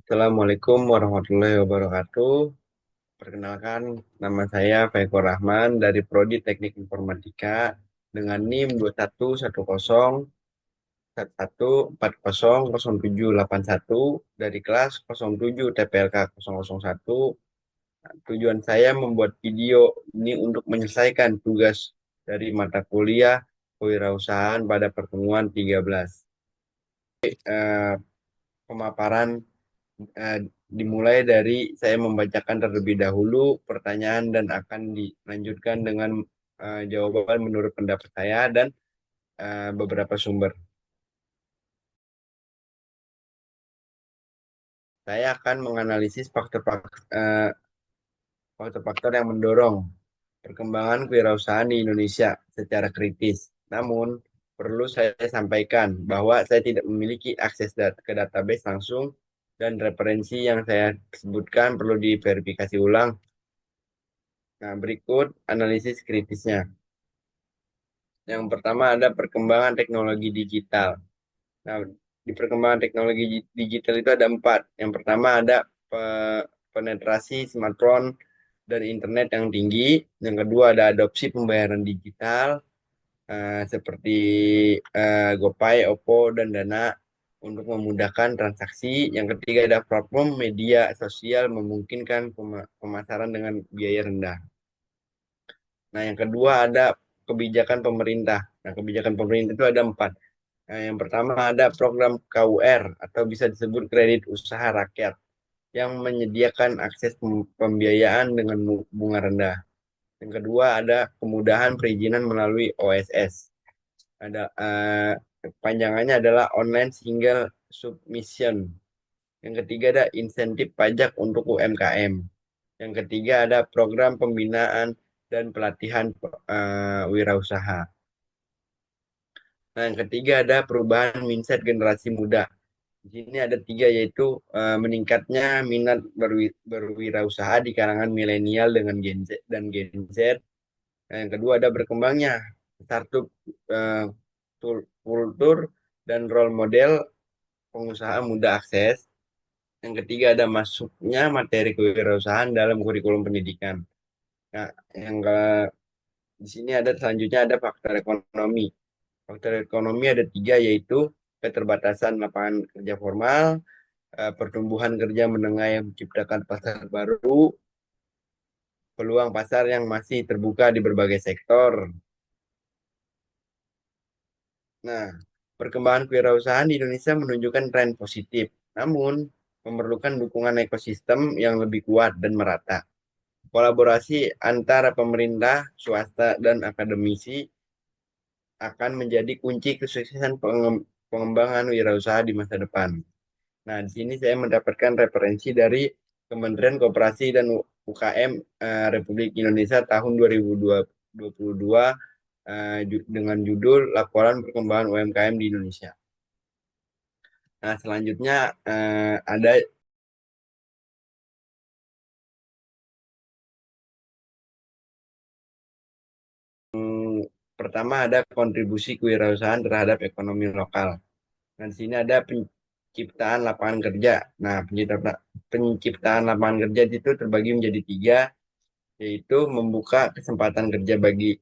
Assalamualaikum warahmatullahi wabarakatuh. Perkenalkan, nama saya Faikur Rahman dari Prodi Teknik Informatika dengan NIM 211011400781 dari kelas 07 TPLK 001. Tujuan saya membuat video ini untuk menyelesaikan tugas dari mata kuliah kewirausahaan pada pertemuan 13. Eh, Pemaparan dimulai dari saya membacakan terlebih dahulu pertanyaan dan akan dilanjutkan dengan jawaban menurut pendapat saya dan beberapa sumber. Saya akan menganalisis faktor-faktor yang mendorong perkembangan kewirausahaan di Indonesia secara kritis. Namun, perlu saya sampaikan bahwa saya tidak memiliki akses ke database langsung dan referensi yang saya sebutkan perlu diverifikasi ulang. Nah, berikut analisis kritisnya. Yang pertama ada perkembangan teknologi digital. Nah, di perkembangan teknologi digital itu ada empat. Yang pertama ada penetrasi smartphone dan internet yang tinggi. Yang kedua ada adopsi pembayaran digital seperti GoPay, OPPO, dan Dana untuk memudahkan transaksi. Yang ketiga ada platform media sosial memungkinkan pemasaran dengan biaya rendah. Nah, yang kedua ada kebijakan pemerintah. Nah, kebijakan pemerintah itu ada empat. Nah, yang pertama ada program KUR atau bisa disebut kredit usaha rakyat yang menyediakan akses pembiayaan dengan bunga rendah. Yang kedua ada kemudahan perizinan melalui OSS. Ada panjangannya adalah online single submission. Yang ketiga ada insentif pajak untuk UMKM. Yang ketiga ada program pembinaan dan pelatihan wirausaha. Nah, yang ketiga ada perubahan mindset generasi muda. Di sini ada tiga yaitu meningkatnya minat berwirausaha di kalangan milenial dengan Gen Z dan Gen Z. Nah, yang kedua ada berkembangnya startup eh, kultur dan role model pengusaha muda akses. Yang ketiga ada masuknya materi kewirausahaan dalam kurikulum pendidikan. Nah, yang di sini ada selanjutnya ada faktor ekonomi. Faktor ekonomi ada tiga yaitu keterbatasan lapangan kerja formal, pertumbuhan kerja menengah yang menciptakan pasar baru, peluang pasar yang masih terbuka di berbagai sektor. Nah, perkembangan kewirausahaan di Indonesia menunjukkan tren positif, namun memerlukan dukungan ekosistem yang lebih kuat dan merata. Kolaborasi antara pemerintah, swasta, dan akademisi akan menjadi kunci kesuksesan pengembangan wirausaha di masa depan. Nah, di sini saya mendapatkan referensi dari Kementerian Koperasi dan UKM Republik Indonesia tahun 2022 dengan judul Laporan Perkembangan UMKM di Indonesia. Nah, selanjutnya ada pertama ada kontribusi kewirausahaan terhadap ekonomi lokal. Nah, di sini ada penciptaan lapangan kerja. Nah, penciptaan lapangan kerja itu terbagi menjadi tiga, yaitu membuka kesempatan kerja bagi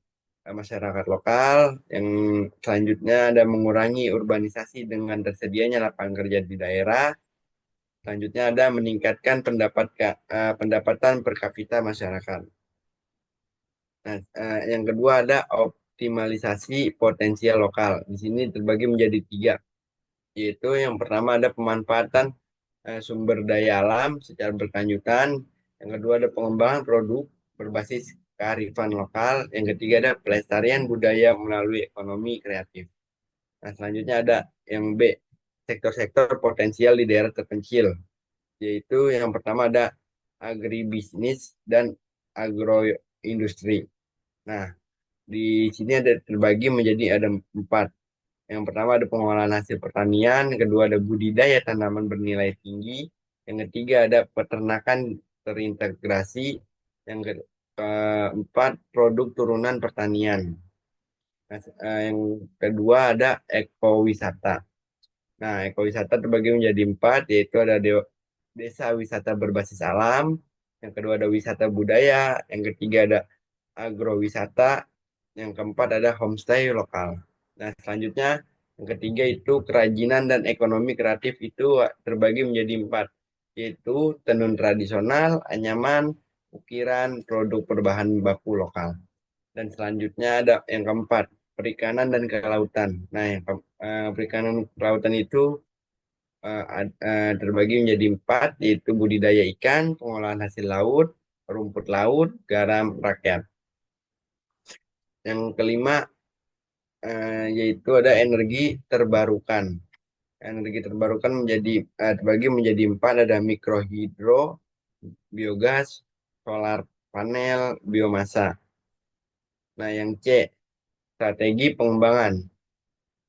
masyarakat lokal. Yang selanjutnya ada mengurangi urbanisasi dengan tersedianya lapangan kerja di daerah. Selanjutnya ada meningkatkan pendapatan per kapita masyarakat. Nah, yang kedua ada optimalisasi potensial lokal. Di sini terbagi menjadi tiga, yaitu yang pertama ada pemanfaatan sumber daya alam secara berkelanjutan. Yang kedua ada pengembangan produk berbasis kearifan lokal. Yang ketiga ada pelestarian budaya melalui ekonomi kreatif. Nah, selanjutnya ada yang B, sektor-sektor potensial di daerah terpencil, yaitu yang pertama ada agribisnis dan agroindustri. Nah, di sini ada terbagi menjadi ada empat. Yang pertama ada pengolahan hasil pertanian, yang kedua ada budidaya tanaman bernilai tinggi, yang ketiga ada peternakan terintegrasi, yang keempat produk turunan pertanian. Nah, yang kedua ada ekowisata. Nah, ekowisata terbagi menjadi empat, yaitu ada desa wisata berbasis alam, yang kedua ada wisata budaya, yang ketiga ada agrowisata, yang keempat ada homestay lokal. Nah, selanjutnya yang ketiga itu kerajinan dan ekonomi kreatif itu terbagi menjadi empat, yaitu tenun tradisional, anyaman, ukiran, produk berbahan baku lokal. Dan selanjutnya ada yang keempat, perikanan dan kelautan. Nah, perikanan kelautan itu terbagi menjadi empat, yaitu budidaya ikan, pengolahan hasil laut, rumput laut, garam rakyat. Yang kelima yaitu ada energi terbarukan. Energi terbarukan terbagi menjadi empat, ada mikrohidro, biogas, solar panel, biomasa. Nah, yang C, strategi pengembangan.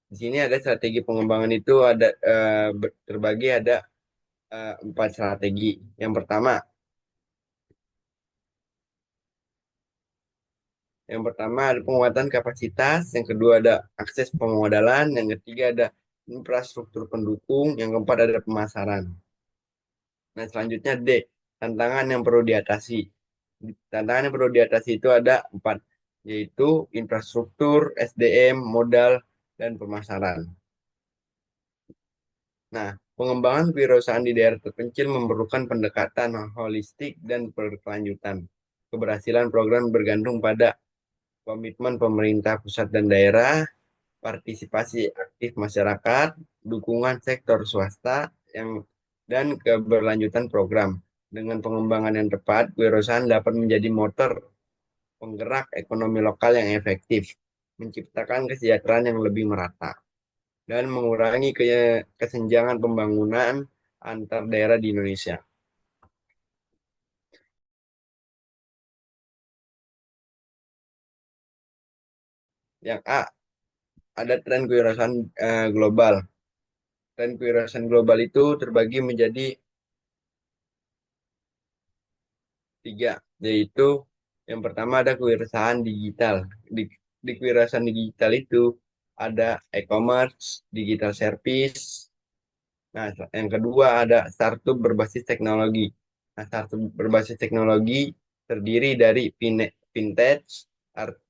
Di sini ada strategi pengembangan itu ada terbagi ada empat strategi. Yang pertama ada penguatan kapasitas, yang kedua ada akses pemodalan, yang ketiga ada infrastruktur pendukung, yang keempat ada pemasaran. Nah, selanjutnya D, tantangan yang perlu diatasi. Tantangan yang perlu diatasi itu ada empat, yaitu infrastruktur, SDM, modal, dan pemasaran. Nah, pengembangan kewirausahaan di daerah terpencil memerlukan pendekatan holistik dan berkelanjutan. Keberhasilan program bergantung pada komitmen pemerintah pusat dan daerah, partisipasi aktif masyarakat, dukungan sektor swasta, dan keberlanjutan program. Dengan pengembangan yang tepat, kewirausahaan dapat menjadi motor penggerak ekonomi lokal yang efektif, menciptakan kesejahteraan yang lebih merata, dan mengurangi kesenjangan pembangunan antar daerah di Indonesia. Yang A, ada tren kewirausahaan global. Tren kewirausahaan global itu terbagi menjadi tiga, yaitu yang pertama ada kewirausahaan digital. Di, di kewirausahaan digital itu ada e-commerce, digital service. Nah, yang kedua ada startup berbasis teknologi. Nah, startup berbasis teknologi terdiri dari fintech, art-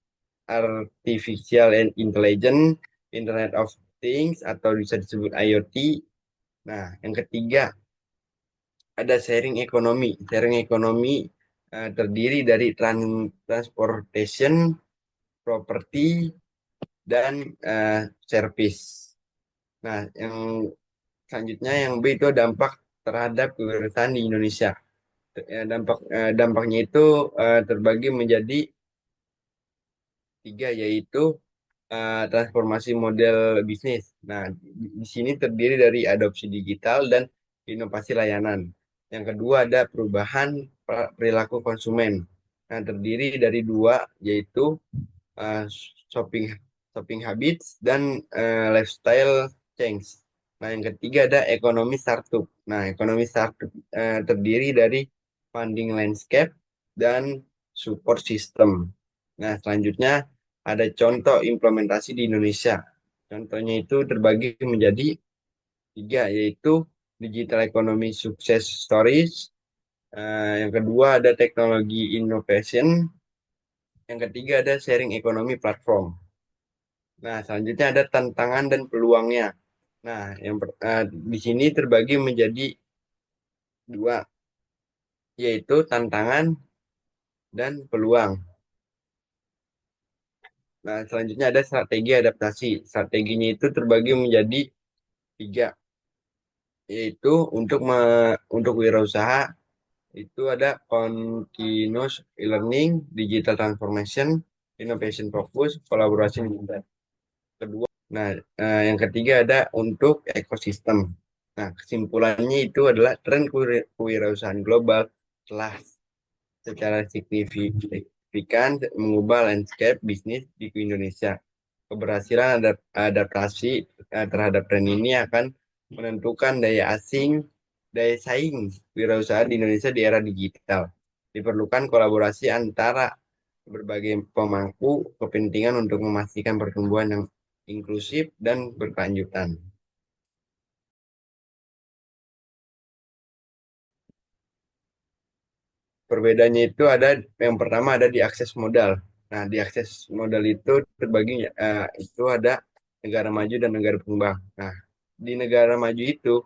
artificial and intelligence, Internet of Things atau bisa disebut IoT. Nah, yang ketiga ada sharing ekonomi. Sharing ekonomi terdiri dari transportation, properti, dan service. Nah, yang selanjutnya yang B itu dampak terhadap kewirausahaan di Indonesia. Dampaknya itu terbagi menjadi tiga, yaitu transformasi model bisnis. Nah, di sini terdiri dari adopsi digital dan inovasi layanan. Yang kedua ada perubahan perilaku konsumen. Nah, terdiri dari dua, yaitu uh, shopping shopping habits dan lifestyle change. Nah, yang ketiga ada ekonomi startup. Nah, ekonomi startup terdiri dari funding landscape dan support system. Nah, selanjutnya ada contoh implementasi di Indonesia. Contohnya itu terbagi menjadi tiga, yaitu digital economy success stories. Yang kedua ada teknologi innovation. Yang ketiga ada sharing economy platform. Nah, selanjutnya ada tantangan dan peluangnya. Nah, di sini terbagi menjadi dua, yaitu tantangan dan peluang. Nah, selanjutnya ada strategi adaptasi. Strateginya itu terbagi menjadi tiga, yaitu untuk wirausaha itu ada continuous learning, digital transformation, innovation focus, kolaborasi lintas. Nah, yang ketiga ada untuk ekosistem. Nah, kesimpulannya itu adalah tren kewirausahaan global telah secara signifikan mengubah landscape bisnis di Indonesia. Keberhasilan adaptasi terhadap tren ini akan menentukan daya saing wirausaha di Indonesia di era digital. Diperlukan kolaborasi antara berbagai pemangku kepentingan untuk memastikan pertumbuhan yang inklusif dan berkelanjutan. Perbedaannya itu ada yang pertama ada di akses modal. Nah, di akses modal itu terbagi itu ada negara maju dan negara berkembang. Nah, di negara maju itu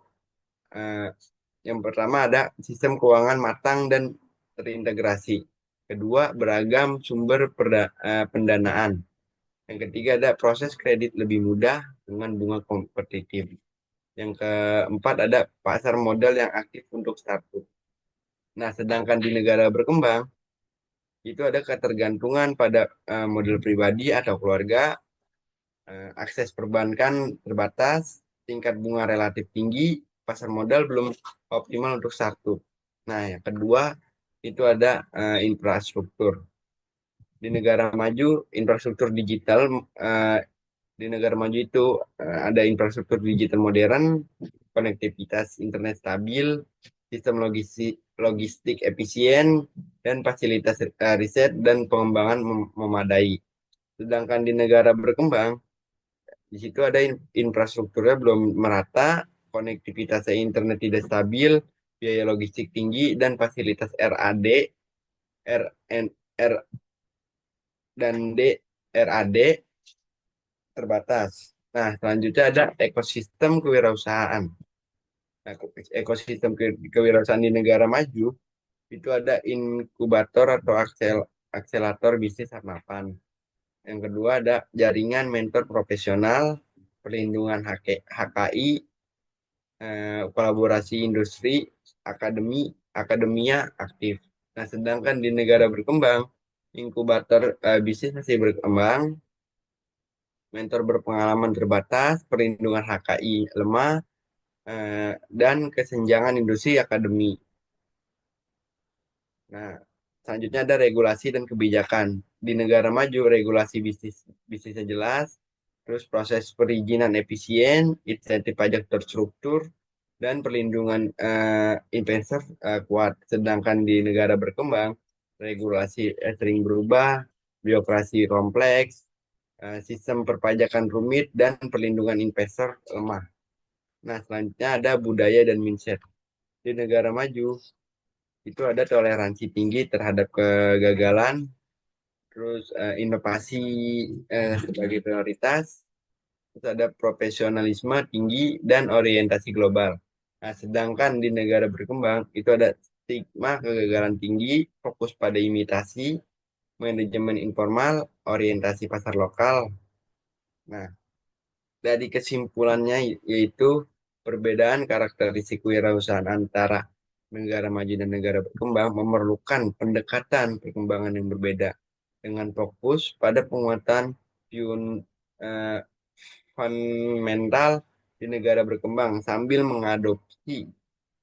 eh, yang pertama ada sistem keuangan matang dan terintegrasi. Kedua, beragam sumber pendanaan. Yang ketiga ada proses kredit lebih mudah dengan bunga kompetitif. Yang keempat ada pasar modal yang aktif untuk startup. Nah, sedangkan di negara berkembang itu ada ketergantungan pada model pribadi atau keluarga, akses perbankan terbatas, tingkat bunga relatif tinggi, pasar modal belum optimal untuk startup. Nah, yang kedua itu ada infrastruktur. Di negara maju, infrastruktur digital eh, di negara maju itu ada infrastruktur digital modern, konektivitas internet stabil, sistem logistik efisien, dan fasilitas riset dan pengembangan memadai. Sedangkan di negara berkembang, di situ ada infrastrukturnya belum merata, konektivitasnya internet tidak stabil, biaya logistik tinggi, dan fasilitas RAD, RN, R, dan RAD terbatas. Nah, selanjutnya ada ekosistem kewirausahaan. Nah, ekosistem kewirausahaan di negara maju itu ada inkubator atau akselerator bisnis harapan. Yang kedua ada jaringan mentor profesional, perlindungan HKI, kolaborasi industri, akademia aktif. Nah, sedangkan di negara berkembang, inkubator bisnis masih berkembang, mentor berpengalaman terbatas, perlindungan HKI lemah, dan kesenjangan industri akademi. Nah, selanjutnya ada regulasi dan kebijakan. Di negara maju, regulasi bisnisnya jelas, terus proses perizinan efisien, insentif pajak terstruktur, dan perlindungan investor kuat. Sedangkan di negara berkembang, regulasi sering berubah, birokrasi kompleks, sistem perpajakan rumit, dan perlindungan investor lemah. Nah, selanjutnya ada budaya dan mindset. Di negara maju, itu ada toleransi tinggi terhadap kegagalan, terus inovasi sebagai prioritas, terus ada profesionalisme tinggi dan orientasi global. Nah, sedangkan di negara berkembang itu ada stigma kegagalan tinggi, fokus pada imitasi, manajemen informal, orientasi pasar lokal. Nah, dari kesimpulannya yaitu perbedaan karakteristik kewirausahaan antara negara maju dan negara berkembang memerlukan pendekatan perkembangan yang berbeda dengan fokus pada penguatan eh, fundamental di negara berkembang sambil mengadopsi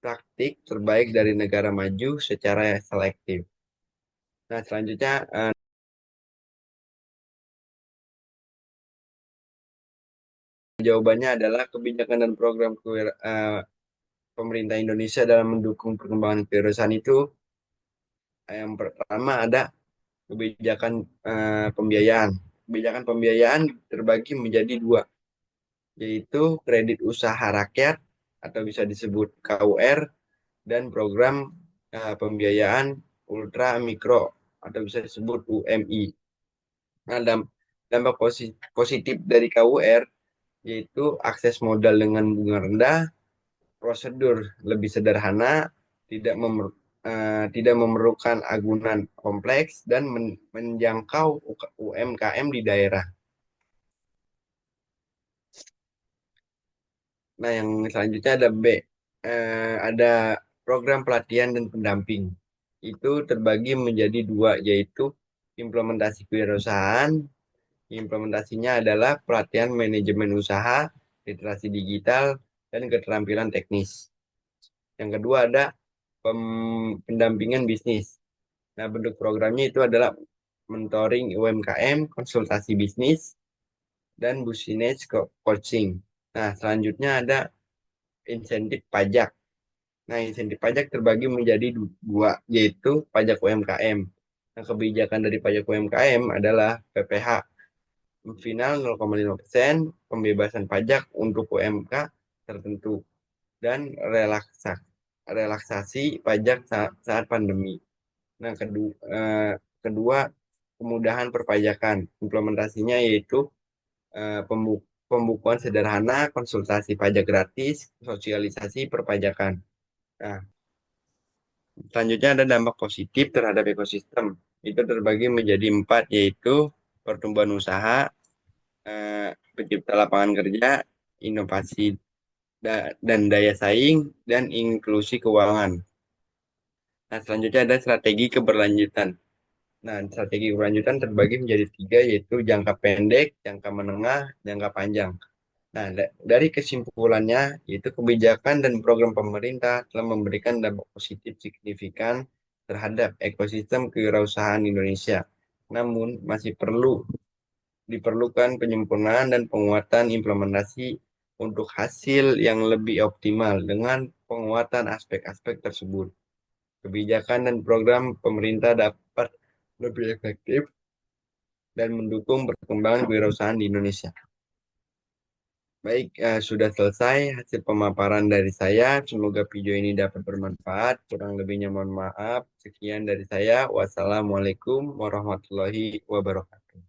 praktik terbaik dari negara maju secara selektif. Nah, selanjutnya jawabannya adalah kebijakan dan program pemerintah Indonesia dalam mendukung perkembangan kewirausahaan itu yang pertama ada kebijakan pembiayaan. Kebijakan pembiayaan terbagi menjadi dua, yaitu kredit usaha rakyat atau bisa disebut KUR dan program pembiayaan ultra mikro atau bisa disebut UMI. Nah, dampak positif dari KUR yaitu akses modal dengan bunga rendah, prosedur lebih sederhana, tidak memerlukan agunan kompleks dan menjangkau UMKM di daerah. Nah, yang selanjutnya ada B, ada program pelatihan dan pendamping. Itu terbagi menjadi dua, yaitu implementasi kewirausahaan. Implementasinya adalah pelatihan manajemen usaha, literasi digital, dan keterampilan teknis. Yang kedua ada pendampingan bisnis. Nah, bentuk programnya itu adalah mentoring UMKM, konsultasi bisnis, dan business coaching. Nah, selanjutnya ada insentif pajak. Nah, insentif pajak terbagi menjadi dua, yaitu pajak UMKM. Nah, kebijakan dari pajak UMKM adalah PPh final 0,5%, pembebasan pajak untuk UMK tertentu, dan relaksasi pajak saat pandemi. Nah, kedua kemudahan perpajakan. Implementasinya yaitu pembukuan sederhana, konsultasi pajak gratis, sosialisasi perpajakan. Nah, selanjutnya ada dampak positif terhadap ekosistem. Itu terbagi menjadi empat, yaitu pertumbuhan usaha, pencipta lapangan kerja, inovasi dan daya saing, dan inklusi keuangan. Nah, selanjutnya ada strategi keberlanjutan. Nah, strategi keberlanjutan terbagi menjadi tiga, yaitu jangka pendek, jangka menengah, jangka panjang. Nah, dari kesimpulannya, yaitu kebijakan dan program pemerintah telah memberikan dampak positif signifikan terhadap ekosistem kewirausahaan Indonesia. Namun, masih diperlukan penyempurnaan dan penguatan implementasi untuk hasil yang lebih optimal dengan penguatan aspek-aspek tersebut. Kebijakan dan program pemerintah dapat lebih efektif dan mendukung perkembangan kewirausahaan di Indonesia. Baik, sudah selesai hasil pemaparan dari saya. Semoga video ini dapat bermanfaat. Kurang lebihnya mohon maaf. Sekian dari saya. Wassalamualaikum warahmatullahi wabarakatuh.